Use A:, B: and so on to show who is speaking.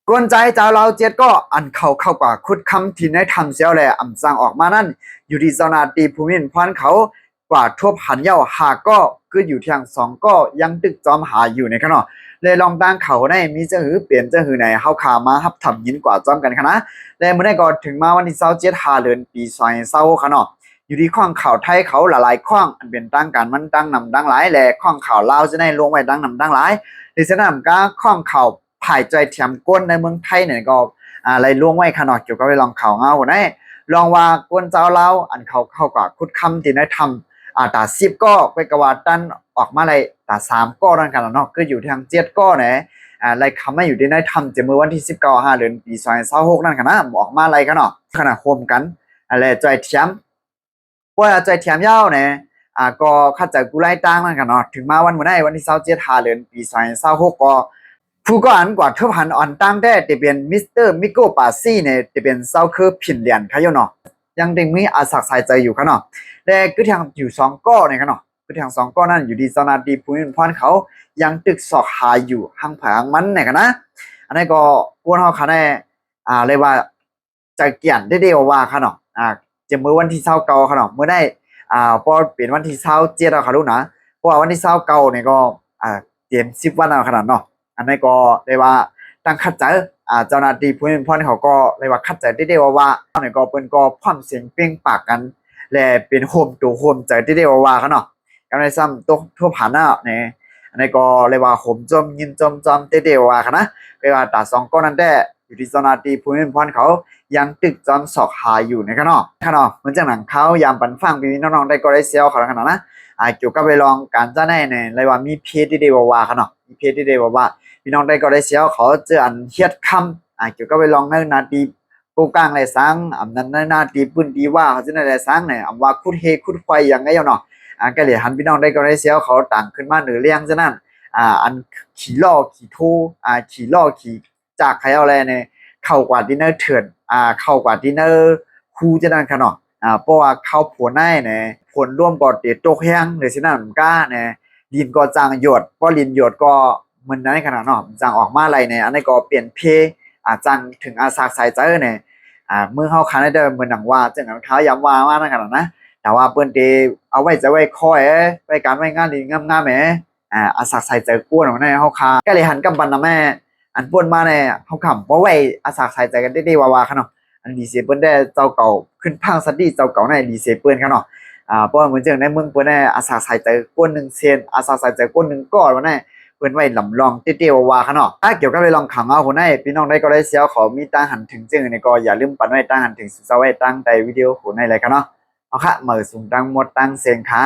A: กวนใจเจ้าเราเจ็ดก็อันเข้ากว่าคุดคำที่ในทำเสียวแหละอ่ำสร้างออกมานั่นอยู่ที่เจ้านาตีภูมินพรเขากว่าทั่วพันเย้าหากก็คืออยู่ทางสองก็ยังตึกจอมหาอยู่ในขณะเลยลองตั้งเขาในมีจะหือเปลี่ยนจะหือไหนเฮาขามาฮับทำยินกว่าจอมกันคณะและเมื่อได้ก็ถึงมาวันที่27 เดือนปี2020ขณะอยู่ที่ข้องข่าวไทยเขาหลายๆข้องอันเป็นตั้งการมันตั้งนำดังหลายแหละข้องข่าวลาวจะได้ลงไว้ดังนำดังหลายในสนามก้าข้องข่าวผ่ายใจเทียมก้นในเมืองไทยเนี่ยก็อะไรล่วงไว้ขนาดเกี่ยวกับไปลองข่าวเงาได้ลองว่าก้นเจ้าเราอันเขาเข้ากับคุดคำที่ได้ทำตา10ก็ไปกว่าดันออกมาเลยตา3ก็นั่นกันเนาะก็อยู่ทาง7ก็เนี่ยอะไรคำไม่อยู่ได้ทำจะเมื่อวันที่19 เดือนปี2026นั่นกันนะออกมาอะไรกันเนาะขนาดโฮมกันอะไรใจเทียมว่าใจเทียมยาวเนี่ยก็ข้าจะกูไล่ตั้งนั่นกันเนาะถึงมาวันเมื่อไหร่วันที่27 เดือนปี2026ก็ผู้ก่อนกว่าทุบหันอ่อนตั้งได้จะเป็นมิสเตอร์มิโกปาซี่เนี่ยจะเป็นเซาคือผินเหรียญค่ะโยเนาะยังเด็กมีอาศักใส่ใจอยู่ค่ะเนาะแต่ก็ทางอยู่2ก้อเนี่ยค่ะเนาะก็ทาง2ก้อนั่นอยู่ดีสนาดีภูมิพรเขายังตึกสอกหาอยู่ห่างผางมันเนี่ยกันนะอันนี้ก็กวนเฮาค่ะแน่เลยว่าจะเกี่ยนได้เดียวว่าค่ะเนาะจะเมื่อวันที่29ค่ะเนาะเมื่อได้พอเปลี่ยนวันที่27แล้วค่ะลูกนะเพราะว่าวันที่29เนี่ยก็เตรียม10วันแล้วขนาดเนาะอันนี้ก็ได้ว่าตั้งคัดใจเจ้าหน้าที่ผู้เป็นพ่อเขาก็เลยว่าคัดใจได้ว่าเนี่ยก็เป็นก็พร้อมเสียงเปล่งปากกันและเป็นโฮมตัวโฮมใจได้ว่าเขาเนาะกันในซ้ำตัวทั่วผ่านหน้าเนี่ยอันนี้ก็เลยว่าโฮมจมยินจมได้ว่าค่ะนะเลยว่าตา2ก้อนนั้นได้อยู่ที่เจ้าหน้าที่ผู้เป็นพ่อเขายังตึกจอมสอกหาอยู่ในค่ะเนาะเหมือนจากหนังเขายามปันฟังพี่น้องๆได้ก็ได้เซลเขาขนาดนะเกี่ยวกับไปลองการจ้าแน่เนี่ยเลยว่ามีเพจที่ได้ว่าค่ะเนาะมีเพจที่ได้ว่าพี่น้องได้ก็ได้เสียวเขาเจออันเฮ็ดคำเกี่ยวกับไปลองในนาทีกูกลางไรสังอำนั้นในนาทีปืนดีว่าเขาจะในไรสังเนี่ยอำว่าคุดเฮคุดไฟอย่างไงเนาะก็เลยหันพี่น้องได้ก็ได้เสียวเขาต่างขึ้นมาเหนือเลี้ยงซะนั่นอันขี่ล่อขี่ทูขี่ล่อขี่จากใครเอาอะไรเนี่ยเข้ากว่าดินเนอร์เถื่อนเข้ากว่าดินเนอร์คูจะนั่นค่ะเนาะเพราะว่าเข้าผัวในเนี่ยผลร่วมก่อเตะโตกแห้งหรือสินั่นก้าเนี่ยดินก็จางหยดเพราะดินหยดก็มันในขนาดเนาะจังออกมาอะไรเนี่ยอันนี้ก็เปลี่ยนเพจังถึงอาสาใส่ใจเนี่ยเมื่อเขาคันได้เดิมเหมือนหนังว่าจังเขาย้ำว่านั่นขนาดนะแต่ว่าเปิ้นเตเอาไว้จะไว้คอยไว้การไว้งานดีงามๆแหมอาสาใส่ใจกวนของในเขาคาก็เลยหันกำบันนะแม่อันป่วนมาเนี่ยเขาขำเพราะไว้อาสาใส่ใจกันได้ว่าขนาดอันดีเซเปิ้นได้เจ้าเก่าขึ้นพังสตีเจ้าเก่าในดีเซเปิ้นขนาดเพราะเหมือนจังในเมืองเปิ้นได้อาสาใส่ใจกวน1 เซนอาสาใส่ใจกวน1ก้อนว่าแน่เพิ่นไว้ลำลองเตี้ยๆว่าขนาดถ้าเกี่ยวกับไปลองขังเอาคนให้พี่น้องได้ก็ได้เสียวขอมีตั้งหันถึงจึงนี่ก็อย่าลืมปันไว้ตั้งหันถึงสุดไว้ตั้งใต้วิดีโอคนให้เลยครับเนาะเอาค่ะมือสูงตั้งหมดตั้งเสียงค่ะ